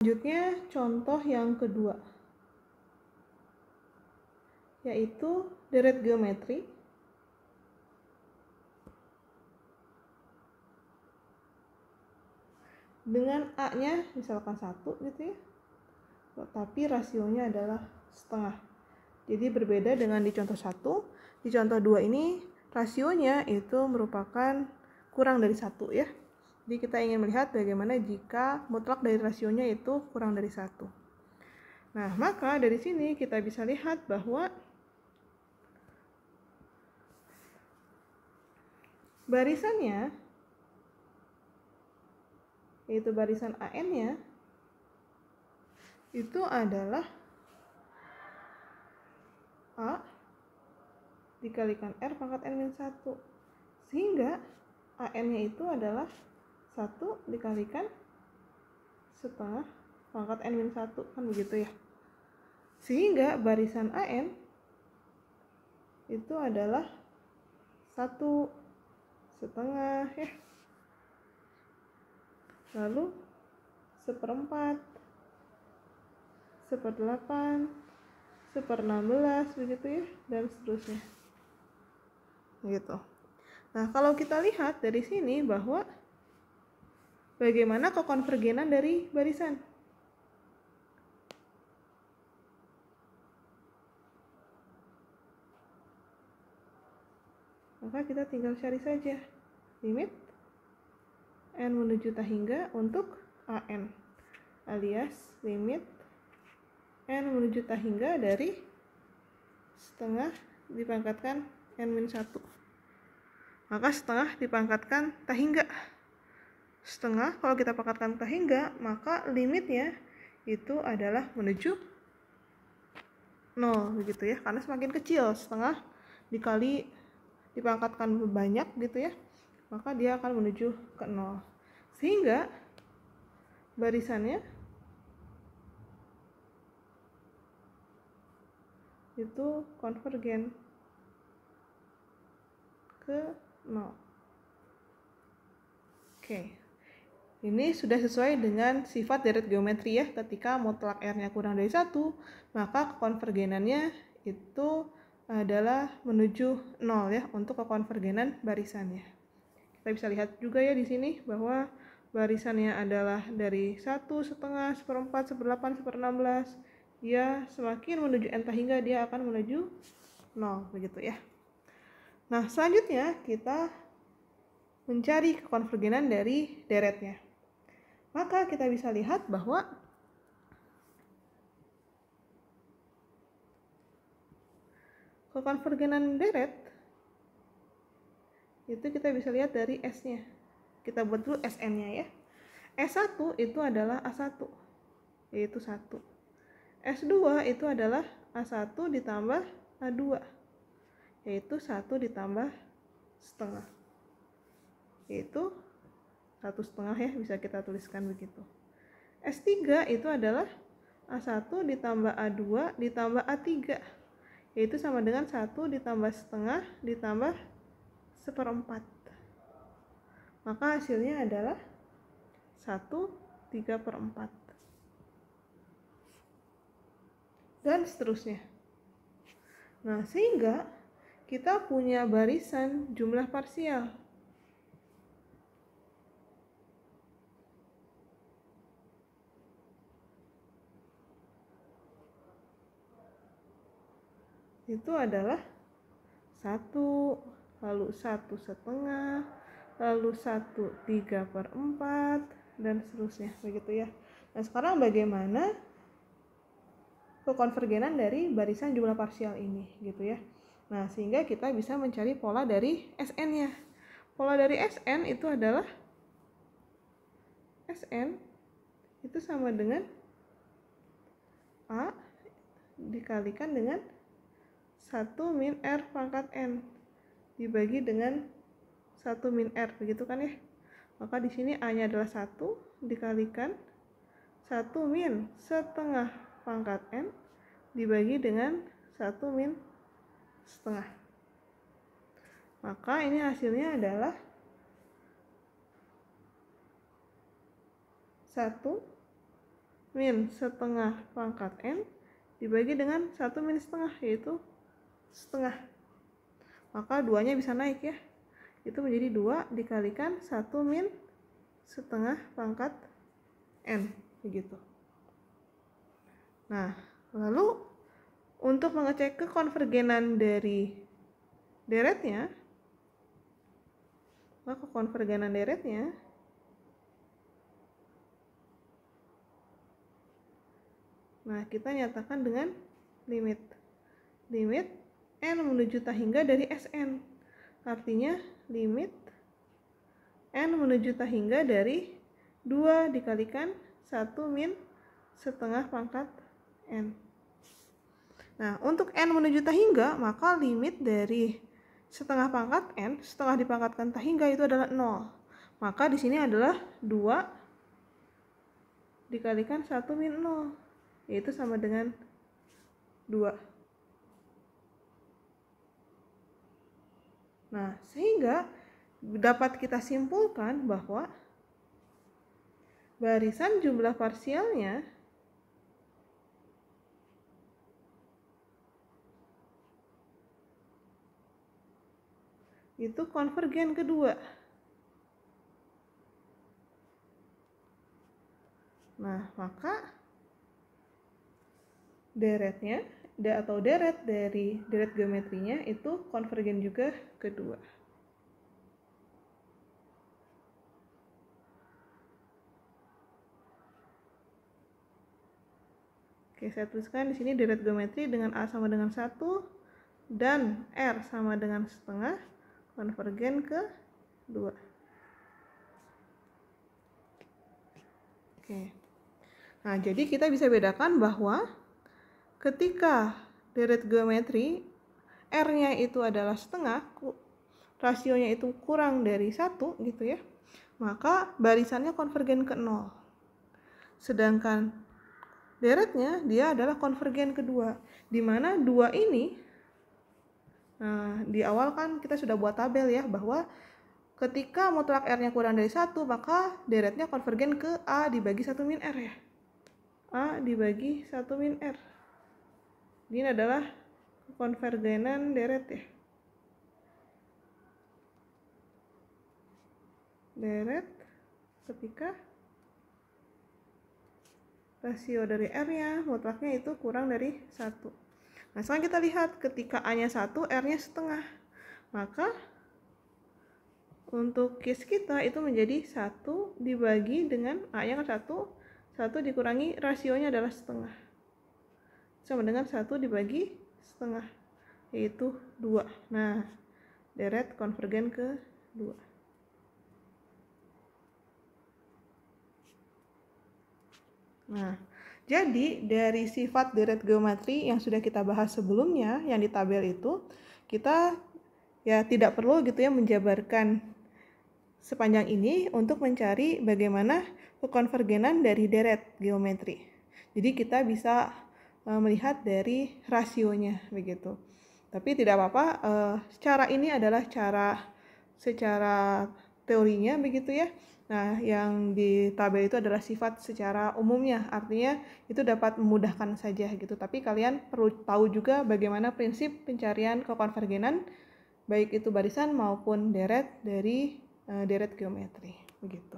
Selanjutnya contoh yang kedua, yaitu deret geometri dengan A-nya misalkan 1 gitu ya, tapi rasionya adalah setengah. Jadi berbeda dengan di contoh 1. Di contoh 2 ini rasionya itu merupakan kurang dari 1 ya. Jadi kita ingin melihat bagaimana jika mutlak dari rasionya itu kurang dari 1. Nah, maka dari sini kita bisa lihat bahwa barisannya, yaitu barisan AN-nya, itu adalah A dikalikan R pangkat N-1. Sehingga AN-nya itu adalah 1 dikalikan setengah pangkat N-1, kan begitu ya. Sehingga barisan AN itu adalah 1 setengah ya. Lalu 1/4, 1/8, 1/16 begitu ya, dan seterusnya. Gitu. Nah, kalau kita lihat dari sini bahwa bagaimana kekonvergenan dari barisan. Maka kita tinggal cari saja limit N menuju tahingga untuk AN, alias limit N menuju tahingga dari setengah dipangkatkan N-1. Maka setengah dipangkatkan tahingga. Setengah kalau kita pangkatkan tahingga, maka limitnya itu adalah menuju 0 begitu ya. Karena semakin kecil setengah dikali dipangkatkan banyak gitu ya, maka dia akan menuju ke 0. Sehingga barisannya itu konvergen ke 0. Oke. Ini sudah sesuai dengan sifat deret geometri ya. Ketika mutlak R-nya kurang dari 1, maka konvergenannya itu adalah menuju 0 ya untuk kekonvergenan barisannya. Kita bisa lihat juga ya di sini bahwa barisannya adalah dari 1, setengah, 1/4, 1/8, 1/16. Ya, semakin menuju N tahingga dia akan menuju 0 begitu ya. Nah, selanjutnya kita mencari kekonvergenan dari deretnya. Maka kita bisa lihat bahwa kekonvergenan deret itu kita bisa lihat dari S-nya. Kita buat dulu SN-nya ya. S1 itu adalah A1, yaitu 1. S2 itu adalah A1 ditambah A2, yaitu 1 ditambah setengah, yaitu 1/2 ya, bisa kita tuliskan begitu. S3 itu adalah A1 ditambah A2 ditambah A3, yaitu sama dengan 1 ditambah setengah ditambah 1/4. Maka hasilnya adalah 1/3/4. Dan seterusnya. Nah, sehingga kita punya barisan jumlah parsial. Itu adalah 1, lalu 1/2, lalu 1/3/4, dan seterusnya begitu ya. Nah, sekarang bagaimana kekonvergenan dari barisan jumlah parsial ini gitu ya. Nah, sehingga kita bisa mencari pola dari SN-nya. Pola dari SN itu adalah SN itu sama dengan A dikalikan dengan 1 min R pangkat N dibagi dengan 1 min R begitu kan ya. Maka di sini A-nya adalah 1 dikalikan 1 min setengah pangkat N dibagi dengan 1 min setengah. Maka ini hasilnya adalah 1 min setengah pangkat N dibagi dengan 1 min setengah, yaitu setengah. Maka 2-nya bisa naik ya. Itu menjadi 2 dikalikan 1 min setengah pangkat N, begitu. Nah, lalu untuk mengecek kekonvergenan dari deretnya, maka konvergenan deretnya kita nyatakan dengan limit N menuju tak hingga dari Sn. Artinya limit N menuju tak hingga dari 2 dikalikan 1 min setengah pangkat N. Nah, untuk N menuju tak hingga, maka limit dari setengah pangkat N, setengah dipangkatkan tak hingga itu adalah 0. Maka di sini adalah 2 dikalikan 1 min 0, yaitu sama dengan 2. Nah, sehingga dapat kita simpulkan bahwa barisan jumlah parsialnya itu konvergen kedua. Nah, maka deretnya atau deret dari deret geometrinya itu konvergen juga kedua. Oke, saya tuliskan di sini deret geometri dengan A sama dengan 1 dan R sama dengan setengah konvergen ke 2. Oke. Nah, jadi kita bisa bedakan bahwa ketika deret geometri R-nya itu adalah setengah, rasionya itu kurang dari 1 gitu ya, maka barisannya konvergen ke 0. Sedangkan deretnya dia adalah konvergen kedua, di mana 2 ini, di awal kan kita sudah buat tabel ya, bahwa ketika mutlak R-nya kurang dari 1, maka deretnya konvergen ke A dibagi 1 min R ya. A dibagi 1 min R. Ini adalah konvergenan deret ya. Deret ketika rasio dari R-nya, mutlaknya itu kurang dari 1. Nah, sekarang kita lihat ketika A-nya 1, R-nya setengah. Maka untuk case kita itu menjadi 1 dibagi dengan A-nya kan 1, 1 dikurangi rasionya adalah setengah. Sama dengan 1 dibagi setengah, yaitu 2. Nah, deret konvergen ke 2. Nah, jadi dari sifat deret geometri yang sudah kita bahas sebelumnya, yang di tabel itu, kita ya tidak perlu gitu ya menjabarkan sepanjang ini untuk mencari bagaimana kekonvergenan dari deret geometri. Jadi kita bisa melihat dari rasionya begitu. Tapi tidak apa-apa, cara ini adalah cara secara teorinya begitu ya. Nah, yang di tabel itu adalah sifat secara umumnya, artinya itu dapat memudahkan saja gitu. Tapi kalian perlu tahu juga bagaimana prinsip pencarian kekonvergenan, baik itu barisan maupun deret dari deret geometri, begitu.